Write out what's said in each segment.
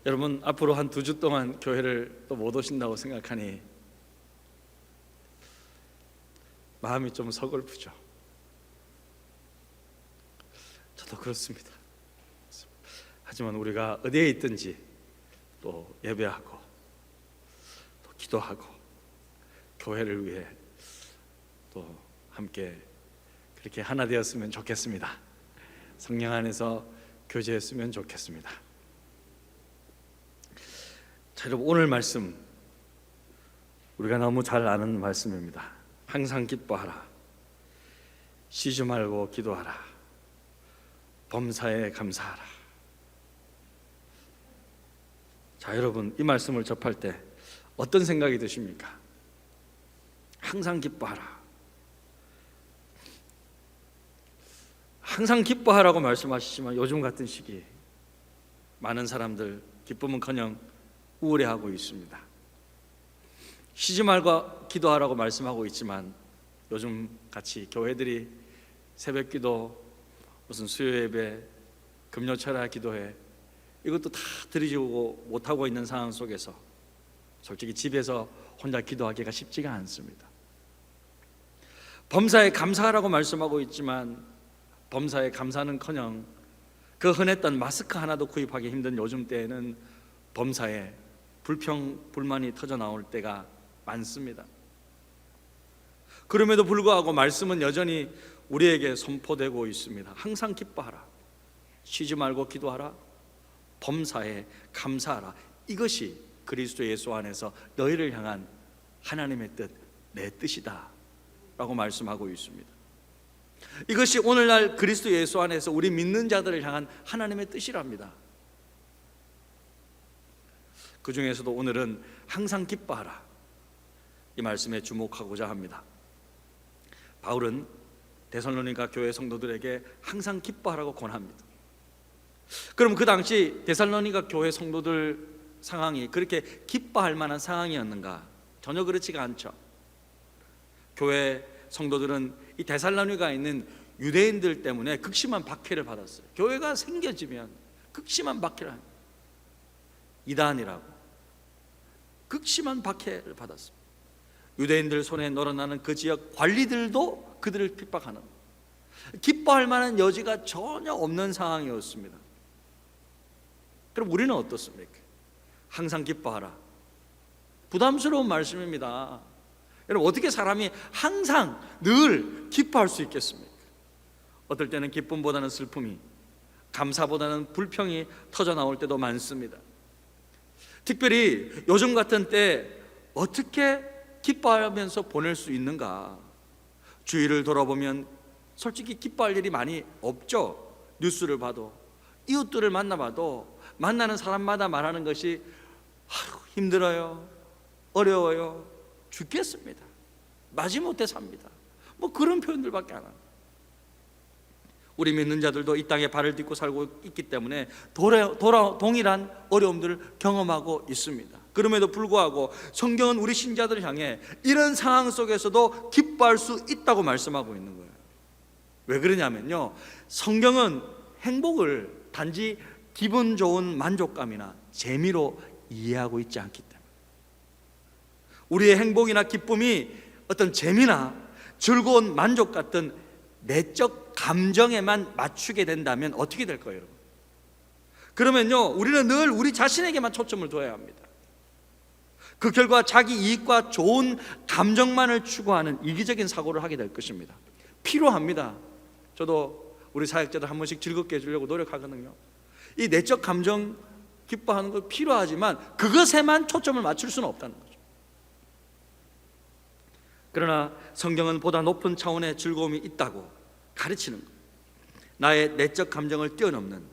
여러분 앞으로 한 2주 동안 교회를 또 못 오신다고 생각하니 마음이 좀 서글프죠. 저도 그렇습니다. 하지만 우리가 어디에 있든지 또 예배하고 또 기도하고 교회를 위해 또 함께 그렇게 하나 되었으면 좋겠습니다. 성령 안에서 교제했으면 좋겠습니다. 자, 여러분 오늘 말씀 우리가 너무 잘 아는 말씀입니다. 항상 기뻐하라, 쉬지 말고 기도하라, 범사에 감사하라. 자, 여러분 이 말씀을 접할 때 어떤 생각이 드십니까? 항상 기뻐하라, 항상 기뻐하라고 말씀하시지만 요즘 같은 시기 많은 사람들 기쁨은커녕 우울해하고 있습니다. 쉬지 말고 기도하라고 말씀하고 있지만 요즘 같이 교회들이 새벽기도, 무슨 수요예배, 금요철야 기도회 이것도 다 드리고 못하고 있는 상황 속에서 솔직히 집에서 혼자 기도하기가 쉽지가 않습니다. 범사에 감사하라고 말씀하고 있지만 범사에 감사는커녕 그 흔했던 마스크 하나도 구입하기 힘든 요즘 때에는 범사에 불평불만이 터져 나올 때가 많습니다. 그럼에도 불구하고 말씀은 여전히 우리에게 선포되고 있습니다. 항상 기뻐하라, 쉬지 말고 기도하라, 범사에 감사하라. 이것이 그리스도 예수 안에서 너희를 향한 하나님의 뜻, 내 뜻이다 라고 말씀하고 있습니다. 이것이 오늘날 그리스도 예수 안에서 우리 믿는 자들을 향한 하나님의 뜻이랍니다. 그 중에서도 오늘은 항상 기뻐하라 이 말씀에 주목하고자 합니다. 바울은 데살로니가 교회 성도들에게 항상 기뻐하라고 권합니다. 그럼 그 당시 데살로니가 교회 성도들 상황이 그렇게 기뻐할 만한 상황이었는가? 전혀 그렇지가 않죠. 교회 성도들은 이 데살로니가에 있는 유대인들 때문에 극심한 박해를 받았어요. 교회가 생겨지면 극심한 박해를 합니다. 이단이라고 극심한 박해를 받았습니다. 유대인들 손에 늘어나는 그 지역 관리들도 그들을 핍박하는, 기뻐할 만한 여지가 전혀 없는 상황이었습니다. 그럼 우리는 어떻습니까? 항상 기뻐하라, 부담스러운 말씀입니다. 여러분 어떻게 사람이 항상 늘 기뻐할 수 있겠습니까? 어떨 때는 기쁨보다는 슬픔이, 감사보다는 불평이 터져 나올 때도 많습니다. 특별히 요즘 같은 때 어떻게 기뻐하면서 보낼 수 있는가? 주위를 돌아보면 솔직히 기뻐할 일이 많이 없죠. 뉴스를 봐도, 이웃들을 만나봐도 만나는 사람마다 말하는 것이 힘들어요, 어려워요, 죽겠습니다, 마지못해 삽니다, 뭐 그런 표현들밖에 안 합니다. 우리 믿는 자들도 이 땅에 발을 딛고 살고 있기 때문에 동일한 어려움들을 경험하고 있습니다. 그럼에도 불구하고 성경은 우리 신자들을 향해 이런 상황 속에서도 기뻐할 수 있다고 말씀하고 있는 거예요. 왜 그러냐면요, 성경은 행복을 단지 기분 좋은 만족감이나 재미로 이해하고 있지 않기 때문에, 우리의 행복이나 기쁨이 어떤 재미나 즐거운 만족 같은 내적 감정에만 맞추게 된다면 어떻게 될 거예요, 여러분? 그러면요, 우리는 늘 우리 자신에게만 초점을 둬야 합니다. 그 결과 자기 이익과 좋은 감정만을 추구하는 이기적인 사고를 하게 될 것입니다. 필요합니다. 저도 우리 사역자들 한 번씩 즐겁게 해주려고 노력하거든요. 이 내적 감정 기뻐하는 거 필요하지만 그것에만 초점을 맞출 수는 없다는 거죠. 그러나 성경은 보다 높은 차원의 즐거움이 있다고 가르치는 거예요. 나의 내적 감정을 뛰어넘는,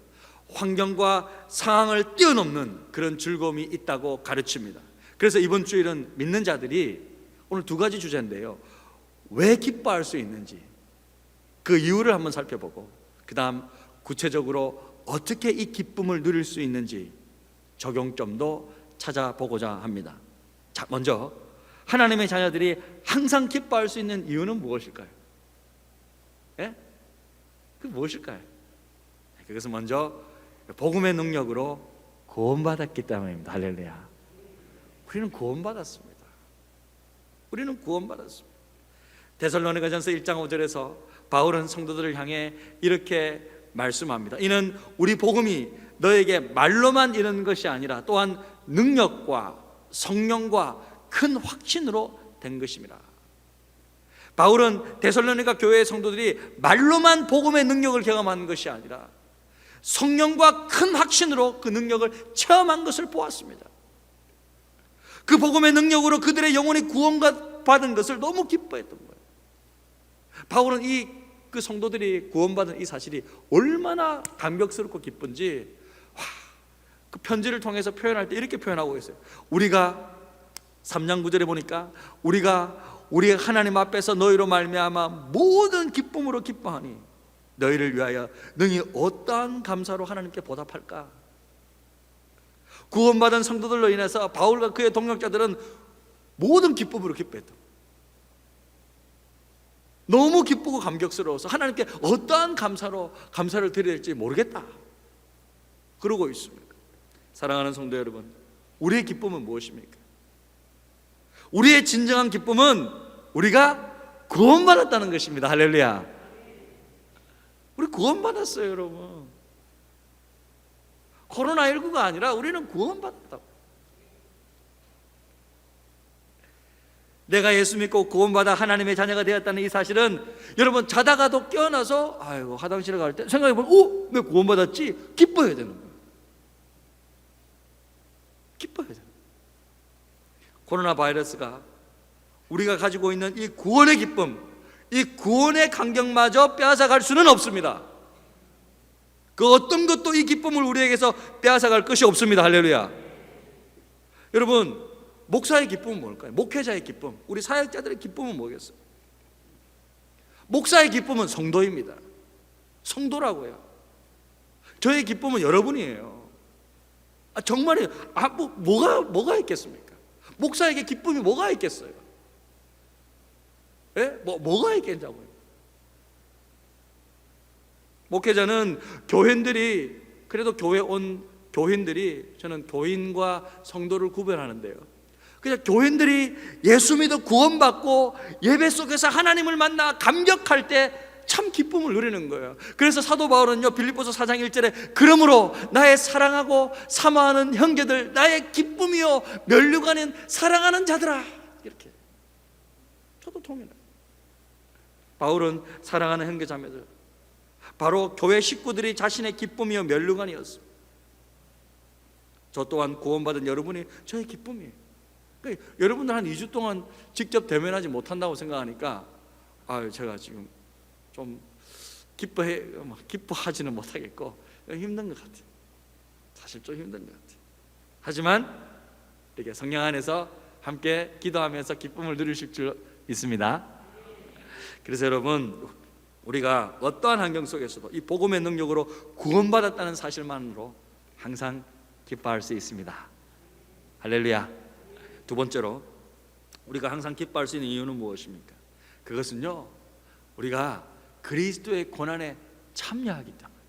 환경과 상황을 뛰어넘는 그런 즐거움이 있다고 가르칩니다. 그래서 이번 주일은 믿는 자들이 오늘 2가지 주제인데요, 왜 기뻐할 수 있는지 그 이유를 한번 살펴보고, 그 다음 구체적으로 어떻게 이 기쁨을 누릴 수 있는지 적용점도 찾아보고자 합니다. 자, 먼저 하나님의 자녀들이 항상 기뻐할 수 있는 이유는 무엇일까요? 예? 그 무엇일까요? 그것은 먼저 복음의 능력으로 구원받았기 때문입니다. 할렐루야. 우리는 구원받았습니다. 우리는 구원받았습니다. 데살로니가전서 1장 5절에서 바울은 성도들을 향해 이렇게 말씀합니다. 이는 우리 복음이 너에게 말로만 이르는 것이 아니라 또한 능력과 성령과 큰 확신으로 된 것입니다. 바울은 데살로니가 교회의 성도들이 말로만 복음의 능력을 경험하는 것이 아니라 성령과 큰 확신으로 그 능력을 체험한 것을 보았습니다. 그 복음의 능력으로 그들의 영혼이 구원받은 것을 너무 기뻐했던 거예요. 바울은 그 성도들이 구원받은 이 사실이 얼마나 감격스럽고 기쁜지 그 편지를 통해서 표현할 때 이렇게 표현하고 있어요. 우리가 3장 9절에 보니까 우리가 하나님 앞에서 너희로 말미암아 모든 기쁨으로 기뻐하니 너희를 위하여 능히 어떠한 감사로 하나님께 보답할까. 구원받은 성도들로 인해서 바울과 그의 동역자들은 모든 기쁨으로 기뻐했다. 너무 기쁘고 감격스러워서 하나님께 어떠한 감사를 드려야 될지 모르겠다 그러고 있습니다. 사랑하는 성도 여러분, 우리의 기쁨은 무엇입니까? 우리의 진정한 기쁨은 우리가 구원받았다는 것입니다. 할렐루야. 우리 구원받았어요, 여러분. 코로나19가 아니라 우리는 구원받았다고. 내가 예수 믿고 구원받아 하나님의 자녀가 되었다는 이 사실은 여러분 자다가도 깨어나서 아이고 화장실에 갈 때 생각해보면 내가 구원받았지? 기뻐해야 되는 거예요. 기뻐해야 돼요. 코로나 바이러스가 우리가 가지고 있는 이 구원의 기쁨, 이 구원의 감격마저 빼앗아갈 수는 없습니다. 그 어떤 것도 이 기쁨을 우리에게서 빼앗아갈 것이 없습니다. 할렐루야. 여러분, 목사의 기쁨은 뭘까요? 목회자의 기쁨, 우리 사역자들의 기쁨은 뭐겠어요? 목사의 기쁨은 성도입니다. 성도라고요. 저의 기쁨은 여러분이에요. 정말이에요. 뭐가 있겠습니까? 목사에게 기쁨이 뭐가 있겠어요? 예? 뭐가 있겠냐고요. 목회자는 교인들이, 그래도 교회 온 교인들이, 저는 교인과 성도를 구별하는데요, 그냥 교인들이 예수 믿어 구원받고 예배 속에서 하나님을 만나 감격할 때 참 기쁨을 누리는 거예요. 그래서 사도 바울은요, 빌립보서 4장 1절에 그러므로 나의 사랑하고 사모하는 형제들, 나의 기쁨이요 면류관인 사랑하는 자들아, 이렇게. 저도 동일해요. 바울은 사랑하는 형제자매들, 바로 교회 식구들이 자신의 기쁨이요 면류관이었습니다. 저 또한 구원받은 여러분이 저의 기쁨이에요. 그러니까 여러분들 한 2주 동안 직접 대면하지 못한다고 생각하니까 제가 지금 좀 기뻐하지는 못하겠고 힘든 것 같아요. 사실 좀 힘든 것 같아요. 하지만 이렇게 성령 안에서 함께 기도하면서 기쁨을 누리실 줄 믿습니다. 그래서 여러분, 우리가 어떠한 환경 속에서도 이 복음의 능력으로 구원받았다는 사실만으로 항상 기뻐할 수 있습니다. 할렐루야. 두 번째로, 우리가 항상 기뻐할 수 있는 이유는 무엇입니까? 그것은요, 우리가 그리스도의 고난에 참여하기 때문에,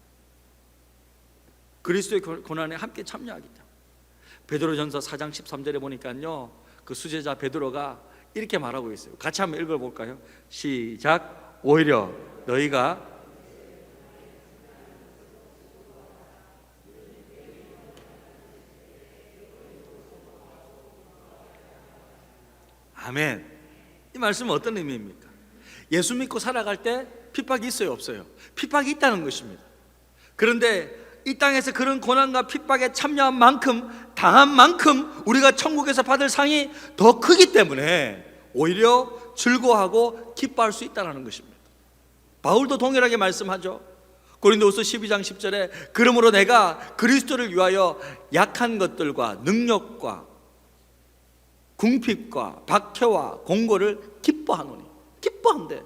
그리스도의 고난에 함께 참여하기 때문에. 베드로전서 4장 13절에 보니까요, 그 수제자 베드로가 이렇게 말하고 있어요. 같이 한번 읽어볼까요? 시작. 오히려 너희가 아멘. 이 말씀은 어떤 의미입니까? 예수 믿고 살아갈 때 핍박이 있어요, 없어요? 핍박이 있다는 것입니다. 그런데 이 땅에서 그런 고난과 핍박에 참여한 만큼, 당한 만큼 우리가 천국에서 받을 상이 더 크기 때문에 오히려 즐거워하고 기뻐할 수 있다는 것입니다. 바울도 동일하게 말씀하죠. 고린도후서 12장 10절에 그러므로 내가 그리스도를 위하여 약한 것들과 능력과 궁핍과 박해와 공고를 기뻐하노니. 기뻐한대.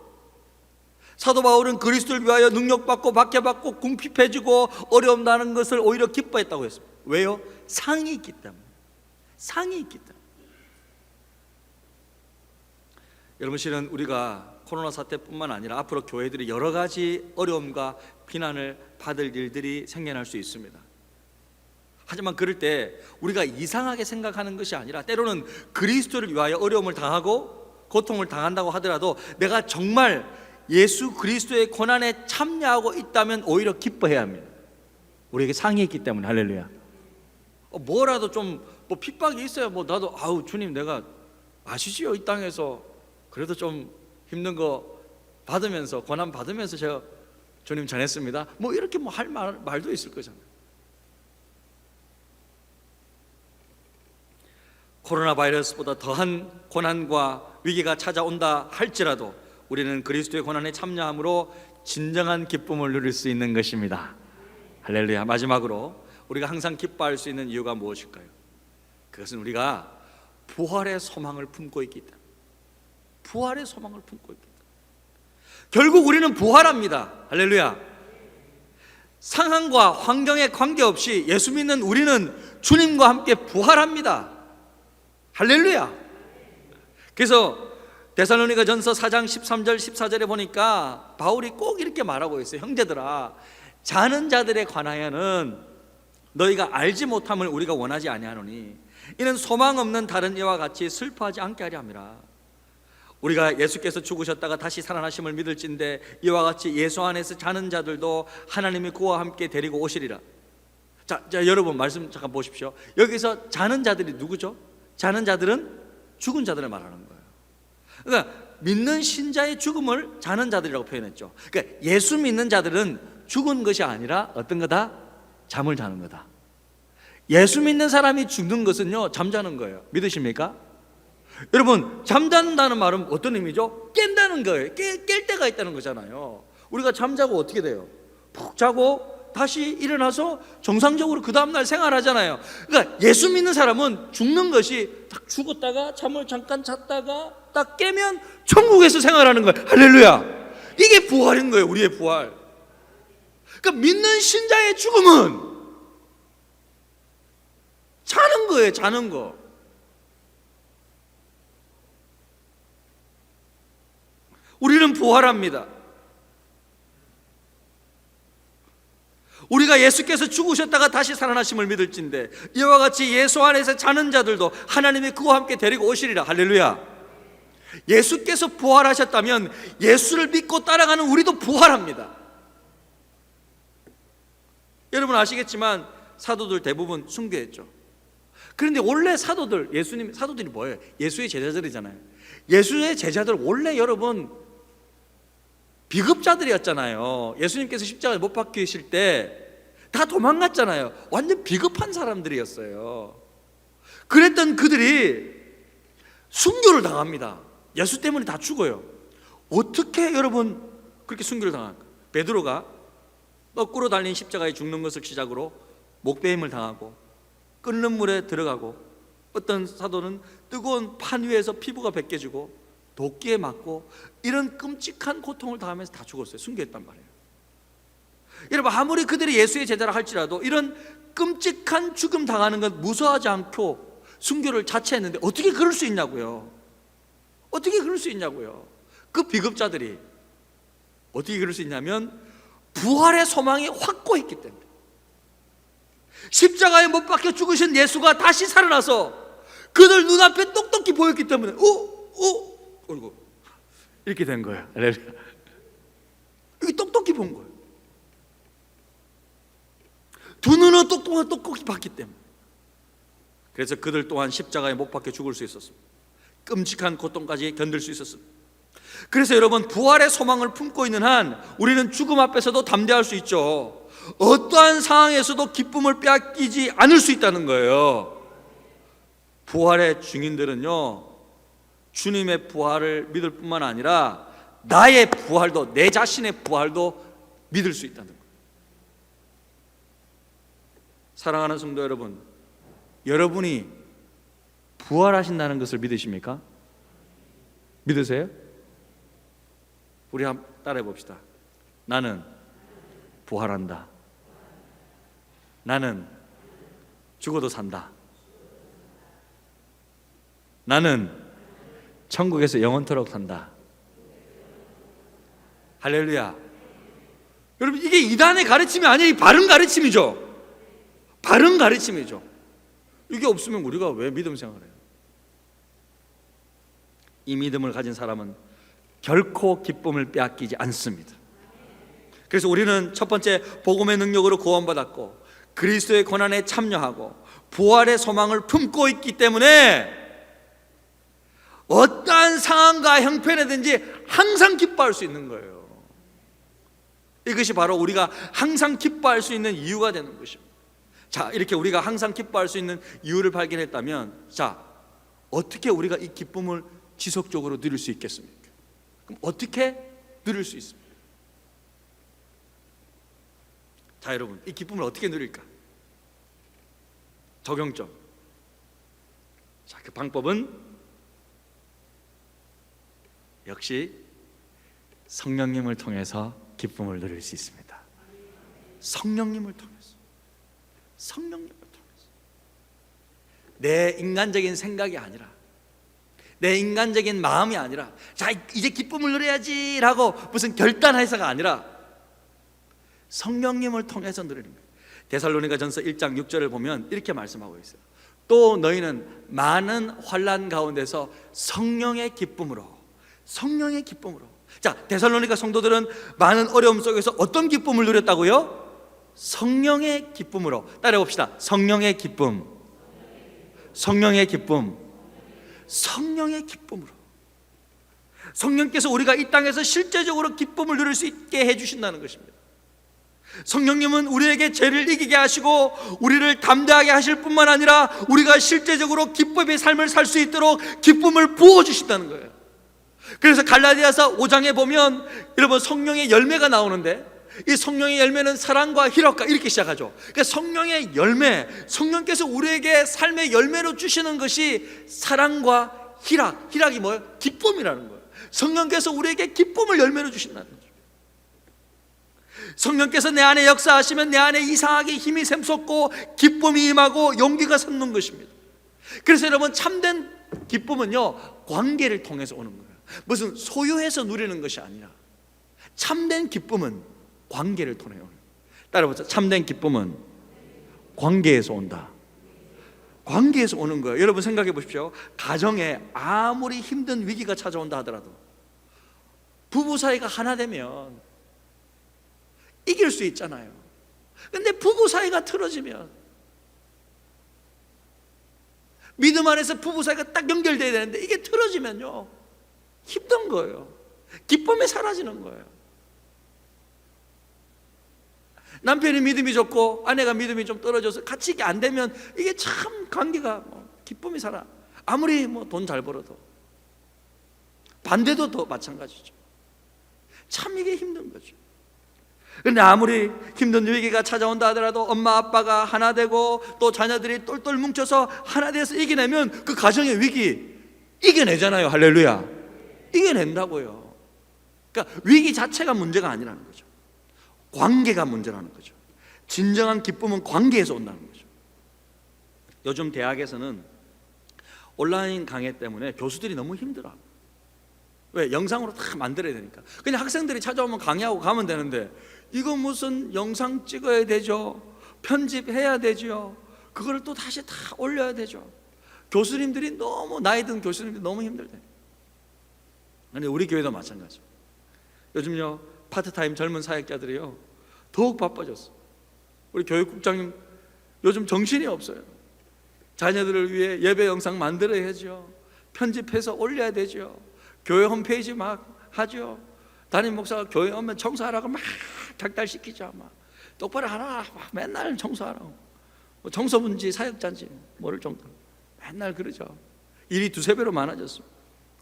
사도 바울은 그리스도를 위하여 능력받고 박해받고 궁핍해지고 어려움 나는 것을 오히려 기뻐했다고 했습니다. 왜요? 상이 있기 때문에. 상이 있기 때문에. 여러분, 실은 우리가 코로나 사태뿐만 아니라 앞으로 교회들이 여러 가지 어려움과 비난을 받을 일들이 생겨날 수 있습니다. 하지만 그럴 때 우리가 이상하게 생각하는 것이 아니라, 때로는 그리스도를 위하여 어려움을 당하고 고통을 당한다고 하더라도 내가 정말 예수 그리스도의 고난에 참여하고 있다면 오히려 기뻐해야 합니다. 우리에게 상이 있기 때문에. 할렐루야. 뭐라도 좀 핍박이 있어요. 나도 아우 주님, 내가 아시지요, 이 땅에서 그래도 좀 힘든 거 받으면서, 고난 받으면서 제가 주님 전했습니다. 이렇게 할 말도 있을 거잖아요. 코로나 바이러스보다 더한 고난과 위기가 찾아온다 할지라도 우리는 그리스도의 고난에 참여함으로 진정한 기쁨을 누릴 수 있는 것입니다. 할렐루야. 마지막으로 우리가 항상 기뻐할 수 있는 이유가 무엇일까요? 그것은 우리가 부활의 소망을 품고 있기 때문에. 부활의 소망을 품고 있기 때문에. 결국 우리는 부활합니다. 할렐루야. 상황과 환경에 관계없이 예수 믿는 우리는 주님과 함께 부활합니다. 할렐루야. 그래서 데살로니가전서 4장 13절 14절에 보니까 바울이 꼭 이렇게 말하고 있어요. 형제들아, 자는 자들에 관하여는 너희가 알지 못함을 우리가 원하지 아니하노니 이는 소망 없는 다른 이와 같이 슬퍼하지 않게 하려 함이라. 우리가 예수께서 죽으셨다가 다시 살아나심을 믿을진대 이와 같이 예수 안에서 자는 자들도 하나님이 그와 함께 데리고 오시리라. 자, 여러분 말씀 잠깐 보십시오. 여기서 자는 자들이 누구죠? 자는 자들은 죽은 자들을 말하는 거예요. 그러니까 믿는 신자의 죽음을 자는 자들이라고 표현했죠. 그러니까 예수 믿는 자들은 죽은 것이 아니라 어떤 거다? 잠을 자는 거다. 예수 믿는 사람이 죽는 것은요, 잠자는 거예요. 믿으십니까? 여러분, 잠잔다는 말은 어떤 의미죠? 깬다는 거예요. 깰 때가 있다는 거잖아요. 우리가 잠자고 어떻게 돼요? 푹 자고 다시 일어나서 정상적으로 그 다음날 생활하잖아요. 그러니까 예수 믿는 사람은 죽는 것이 딱 죽었다가 잠을 잠깐 잤다가 딱 깨면 천국에서 생활하는 거예요. 할렐루야. 이게 부활인 거예요. 우리의 부활. 그러니까 믿는 신자의 죽음은 자는 거예요. 자는 거. 우리는 부활합니다. 우리가 예수께서 죽으셨다가 다시 살아나심을 믿을진대 이와 같이 예수 안에서 자는 자들도 하나님이 그와 함께 데리고 오시리라. 할렐루야. 예수께서 부활하셨다면 예수를 믿고 따라가는 우리도 부활합니다. 여러분 아시겠지만 사도들 대부분 순교했죠. 그런데 원래 사도들이 뭐예요? 예수의 제자들이잖아요. 예수의 제자들 원래 여러분 비급자들이었잖아요. 예수님께서 십자가에 못 박히실 때 다 도망갔잖아요. 완전 비급한 사람들이었어요. 그랬던 그들이 순교를 당합니다. 예수 때문에 다 죽어요. 어떻게 여러분 그렇게 순교를 당할까? 베드로가 거꾸로 달린 십자가에 죽는 것을 시작으로 목베임을 당하고 끓는 물에 들어가고, 어떤 사도는 뜨거운 판 위에서 피부가 벗겨지고 도끼에 맞고, 이런 끔찍한 고통을 당하면서 다 죽었어요. 순교했단 말이에요. 여러분 아무리 그들이 예수의 제자라 할지라도 이런 끔찍한 죽음 당하는 건 무서워하지 않고 순교를 자처했는데 어떻게 그럴 수 있냐고요. 어떻게 그럴 수 있냐고요. 그 비급자들이 어떻게 그럴 수 있냐면 부활의 소망이 확고했기 때문에. 십자가에 못 박혀 죽으신 예수가 다시 살아나서 그들 눈앞에 똑똑히 보였기 때문에 어이구 이렇게 된 거예요. 이게 똑똑히 본 거예요. 두 눈은 똑똑히 봤기 때문에. 그래서 그들 또한 십자가에 못 박혀 죽을 수 있었습니다. 끔찍한 고통까지 견딜 수 있었습니다. 그래서 여러분 부활의 소망을 품고 있는 한 우리는 죽음 앞에서도 담대할 수 있죠. 어떠한 상황에서도 기쁨을 빼앗기지 않을 수 있다는 거예요. 부활의 증인들은요, 주님의 부활을 믿을 뿐만 아니라 나의 부활도, 내 자신의 부활도 믿을 수 있다는 거예요. 사랑하는 성도 여러분, 여러분이 부활하신다는 것을 믿으십니까? 믿으세요? 우리 한번 따라해 봅시다. 나는 부활한다. 나는 죽어도 산다. 나는 천국에서 영원토록 산다. 할렐루야. 여러분 이게 이단의 가르침이 아니에요. 바른 가르침이죠. 바른 가르침이죠. 이게 없으면 우리가 왜 믿음 생활해요? 이 믿음을 가진 사람은 결코 기쁨을 빼앗기지 않습니다. 그래서 우리는 첫 번째, 복음의 능력으로 구원받았고 그리스도의 고난에 참여하고 부활의 소망을 품고 있기 때문에 어떠한 상황과 형편이든지 항상 기뻐할 수 있는 거예요. 이것이 바로 우리가 항상 기뻐할 수 있는 이유가 되는 것입니다. 자, 이렇게 우리가 항상 기뻐할 수 있는 이유를 발견했다면, 자, 어떻게 우리가 이 기쁨을 지속적으로 누릴 수 있겠습니까? 그럼 어떻게 누릴 수 있습니까? 자, 여러분, 이 기쁨을 어떻게 누릴까? 적용점. 자, 그 방법은 역시 성령님을 통해서 기쁨을 누릴 수 있습니다. 성령님을 통해서. 성령님을 통해서. 내 인간적인 생각이 아니라, 내 인간적인 마음이 아니라, 자, 이제 기쁨을 누려야지 라고 무슨 결단해서가 아니라 성령님을 통해서 누리는 거예요. 데살로니가전서 1장 6절을 보면 이렇게 말씀하고 있어요. 또 너희는 많은 환난 가운데서 성령의 기쁨으로. 자, 데살로니가 성도들은 많은 어려움 속에서 어떤 기쁨을 누렸다고요? 성령의 기쁨으로. 따라해봅시다. 성령의 기쁨. 성령의 기쁨. 성령의 기쁨으로. 성령께서 우리가 이 땅에서 실제적으로 기쁨을 누릴 수 있게 해주신다는 것입니다. 성령님은 우리에게 죄를 이기게 하시고 우리를 담대하게 하실 뿐만 아니라 우리가 실제적으로 기쁨의 삶을 살 수 있도록 기쁨을 부어주신다는 거예요. 그래서 갈라디아서 5장에 보면 여러분 성령의 열매가 나오는데, 이 성령의 열매는 사랑과 희락과 이렇게 시작하죠. 그러니까 성령의 열매, 성령께서 우리에게 삶의 열매로 주시는 것이 사랑과 희락. 희락이 뭐예요? 기쁨이라는 거예요. 성령께서 우리에게 기쁨을 열매로 주신다는 거죠. 성령께서 내 안에 역사하시면 내 안에 이상하게 힘이 샘솟고 기쁨이 임하고 용기가 솟는 것입니다. 그래서 여러분, 참된 기쁨은요, 관계를 통해서 오는 거예요. 무슨 소유해서 누리는 것이 아니라 참된 기쁨은 관계를 통해 오는 거예요. 따라해보자. 참된 기쁨은 관계에서 온다. 관계에서 오는 거예요. 여러분 생각해 보십시오. 가정에 아무리 힘든 위기가 찾아온다 하더라도 부부 사이가 하나 되면 이길 수 있잖아요. 근데 부부 사이가 틀어지면, 믿음 안에서 부부 사이가 딱 연결돼야 되는데 이게 틀어지면요, 힘든 거예요. 기쁨이 사라지는 거예요. 남편이 믿음이 좋고 아내가 믿음이 좀 떨어져서 같이 이게 안 되면 이게 참 관계가 기쁨이 살아. 아무리 돈 잘 벌어도. 반대도 더 마찬가지죠. 참 이게 힘든 거죠. 그런데 아무리 힘든 위기가 찾아온다 하더라도 엄마 아빠가 하나 되고 또 자녀들이 똘똘 뭉쳐서 하나 돼서 이겨내면 그 가정의 위기 이겨내잖아요. 할렐루야. 이겨낸다고요. 그러니까 위기 자체가 문제가 아니라는 거죠. 관계가 문제라는 거죠. 진정한 기쁨은 관계에서 온다는 거죠. 요즘 대학에서는 온라인 강의 때문에 교수들이 너무 힘들어. 왜? 영상으로 다 만들어야 되니까. 그냥 학생들이 찾아오면 강의하고 가면 되는데, 이거 무슨 영상 찍어야 되죠, 편집해야 되죠, 그거를 또 다시 다 올려야 되죠. 교수님들이 너무, 나이 든 교수님들이 너무 힘들대. 근데 우리 교회도 마찬가지. 요즘요 파트타임 젊은 사역자들이요 더욱 바빠졌어. 우리 교육국장님 요즘 정신이 없어요. 자녀들을 위해 예배 영상 만들어야죠, 편집해서 올려야 되죠, 교회 홈페이지 막 하죠. 담임 목사가 교회 오면 청소하라고 막 닥달시키죠. 막 똑바로 하라, 막 맨날 청소하라고. 청소분지 사역자인지 모를 정도로 맨날 그러죠. 일이 두세 배로 많아졌어.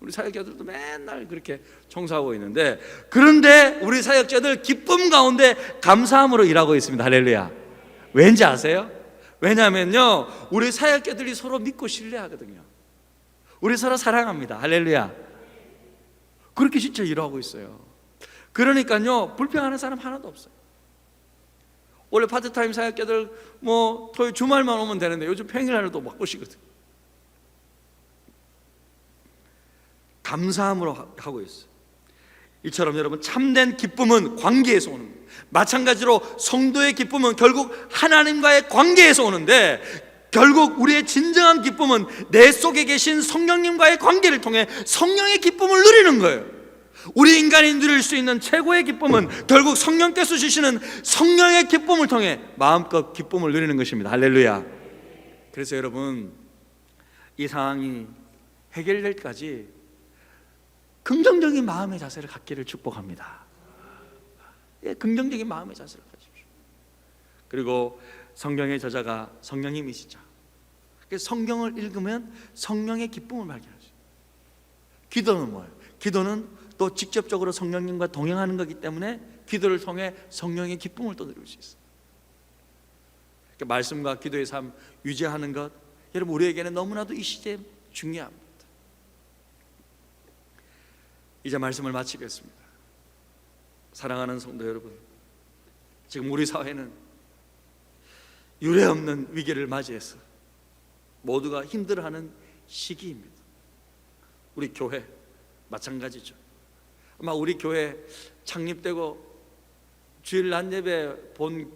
우리 사역자들도 맨날 그렇게 청소하고 있는데, 그런데 우리 사역자들 기쁨 가운데 감사함으로 일하고 있습니다. 할렐루야. 왠지 아세요? 왜냐하면요, 우리 사역자들이 서로 믿고 신뢰하거든요. 우리 서로 사랑합니다. 할렐루야. 그렇게 진짜 일하고 있어요. 그러니까요 불평하는 사람 하나도 없어요. 원래 파트타임 사역자들 토요일 주말만 오면 되는데 요즘 평일날도 막 오시거든. 감사함으로 하고 있어요. 이처럼 여러분, 참된 기쁨은 관계에서 오는 거예요. 마찬가지로 성도의 기쁨은 결국 하나님과의 관계에서 오는데, 결국 우리의 진정한 기쁨은 내 속에 계신 성령님과의 관계를 통해 성령의 기쁨을 누리는 거예요. 우리 인간이 누릴 수 있는 최고의 기쁨은 결국 성령께서 주시는 성령의 기쁨을 통해 마음껏 기쁨을 누리는 것입니다. 할렐루야. 그래서 여러분, 이 상황이 해결될 때까지 긍정적인 마음의 자세를 갖기를 축복합니다. 예, 긍정적인 마음의 자세를 가지십시오. 그리고 성경의 저자가 성령님이시죠. 성경을 읽으면 성령의 기쁨을 발견하죠. 기도는 뭐예요? 기도는 또 직접적으로 성령님과 동행하는 거기 때문에 기도를 통해 성령의 기쁨을 또 누릴 수 있어요. 말씀과 기도의 삶 유지하는 것, 여러분, 우리에게는 너무나도 이 시대에 중요합니다. 이제 말씀을 마치겠습니다. 사랑하는 성도 여러분, 지금 우리 사회는 유례없는 위기를 맞이해서 모두가 힘들어하는 시기입니다. 우리 교회 마찬가지죠. 아마 우리 교회 창립되고 주일 낮 예배 본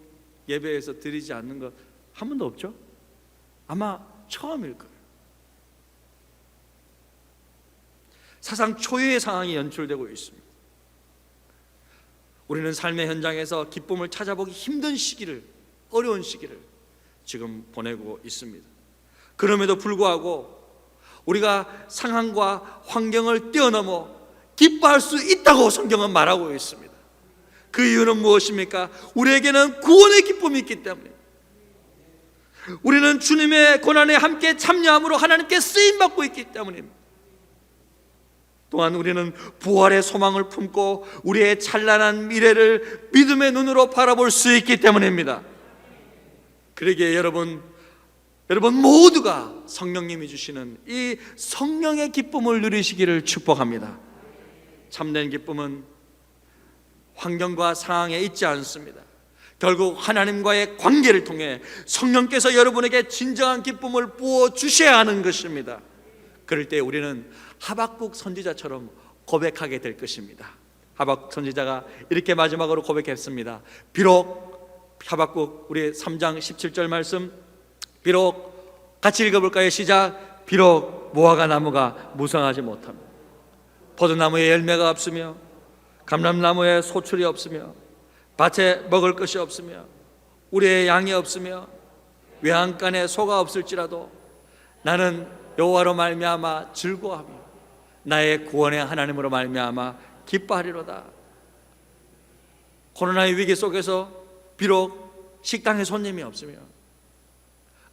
예배에서 드리지 않는 거 한 번도 없죠? 아마 처음일 거예요. 사상 초유의 상황이 연출되고 있습니다. 우리는 삶의 현장에서 기쁨을 찾아보기 힘든 시기를, 어려운 시기를 지금 보내고 있습니다. 그럼에도 불구하고 우리가 상황과 환경을 뛰어넘어 기뻐할 수 있다고 성경은 말하고 있습니다. 그 이유는 무엇입니까? 우리에게는 구원의 기쁨이 있기 때문에, 우리는 주님의 고난에 함께 참여함으로 하나님께 쓰임받고 있기 때문입니다. 또한 우리는 부활의 소망을 품고 우리의 찬란한 미래를 믿음의 눈으로 바라볼 수 있기 때문입니다. 그러기에 여러분 모두가 성령님이 주시는 이 성령의 기쁨을 누리시기를 축복합니다. 참된 기쁨은 환경과 상황에 있지 않습니다. 결국 하나님과의 관계를 통해 성령께서 여러분에게 진정한 기쁨을 부어주셔야 하는 것입니다. 그럴 때 우리는 하박국 선지자처럼 고백하게 될 것입니다. 하박국 선지자가 이렇게 마지막으로 고백했습니다. 비록, 하박국 우리 3장 17절 말씀, 비록, 같이 읽어볼까요? 시작. 비록 무화과 나무가 무성하지 못합니다. 포도나무에 열매가 없으며 감람나무에 소출이 없으며 밭에 먹을 것이 없으며 우리의 양이 없으며 외양간에 소가 없을지라도 나는 여호와로 말미암아 즐거워하며 나의 구원의 하나님으로 말미암아 기뻐하리로다. 코로나의 위기 속에서 비록 식당에 손님이 없으며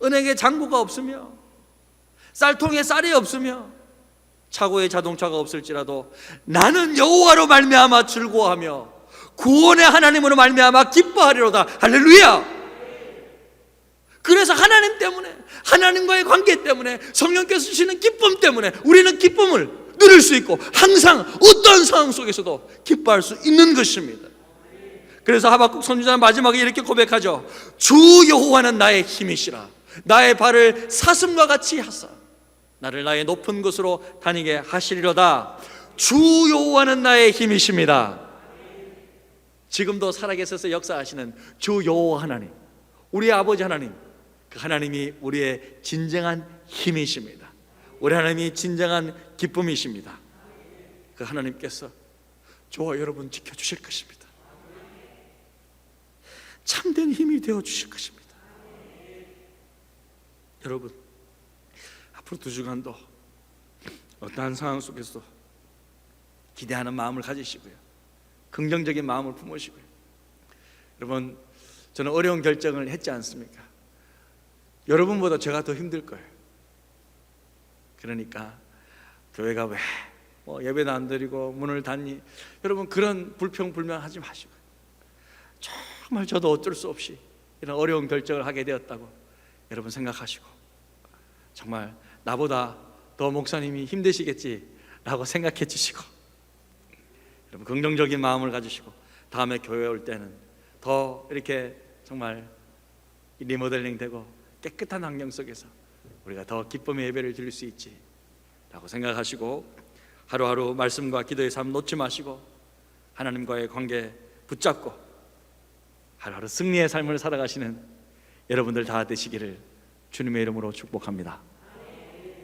은행에 잔고가 없으며 쌀통에 쌀이 없으며 차고에 자동차가 없을지라도 나는 여호와로 말미암아 즐거워하며 구원의 하나님으로 말미암아 기뻐하리로다. 할렐루야. 그래서 하나님 때문에, 하나님과의 관계 때문에, 성령께서 주시는 기쁨 때문에 우리는 기쁨을 누릴 수 있고 항상 어떤 상황 속에서도 기뻐할 수 있는 것입니다. 그래서 하박국 선지자는 마지막에 이렇게 고백하죠. 주 여호와는 나의 힘이시라. 나의 발을 사슴과 같이 하사 나를 나의 높은 곳으로 다니게 하시리로다. 주 여호와는 나의 힘이십니다. 지금도 살아계셔서 역사하시는 주 여호와 하나님, 우리 아버지 하나님, 그 하나님이 우리의 진정한 힘이십니다. 우리 하나님이 진정한 기쁨이십니다. 그 하나님께서 저와 여러분 지켜주실 것입니다. 참된 힘이 되어주실 것입니다. 여러분, 앞으로 2주간도 어떠한 상황 속에서도 기대하는 마음을 가지시고요, 긍정적인 마음을 품으시고요. 여러분, 저는 어려운 결정을 했지 않습니까? 여러분보다 제가 더 힘들 거예요. 그러니까 교회가 왜 예배도 안 드리고 문을 닫니? 여러분, 그런 불평불만하지 마시고, 정말 저도 어쩔 수 없이 이런 어려운 결정을 하게 되었다고 여러분 생각하시고, 정말 나보다 더 목사님이 힘드시겠지라고 생각해 주시고, 여러분 긍정적인 마음을 가지시고 다음에 교회 올 때는 더 이렇게 정말 리모델링 되고 깨끗한 환경 속에서 우리가 더 기쁨의 예배를 드릴 수 있지 라고 생각하시고, 하루하루 말씀과 기도의 삶 놓지 마시고, 하나님과의 관계 붙잡고 하루하루 승리의 삶을 살아가시는 여러분들 다 되시기를 주님의 이름으로 축복합니다.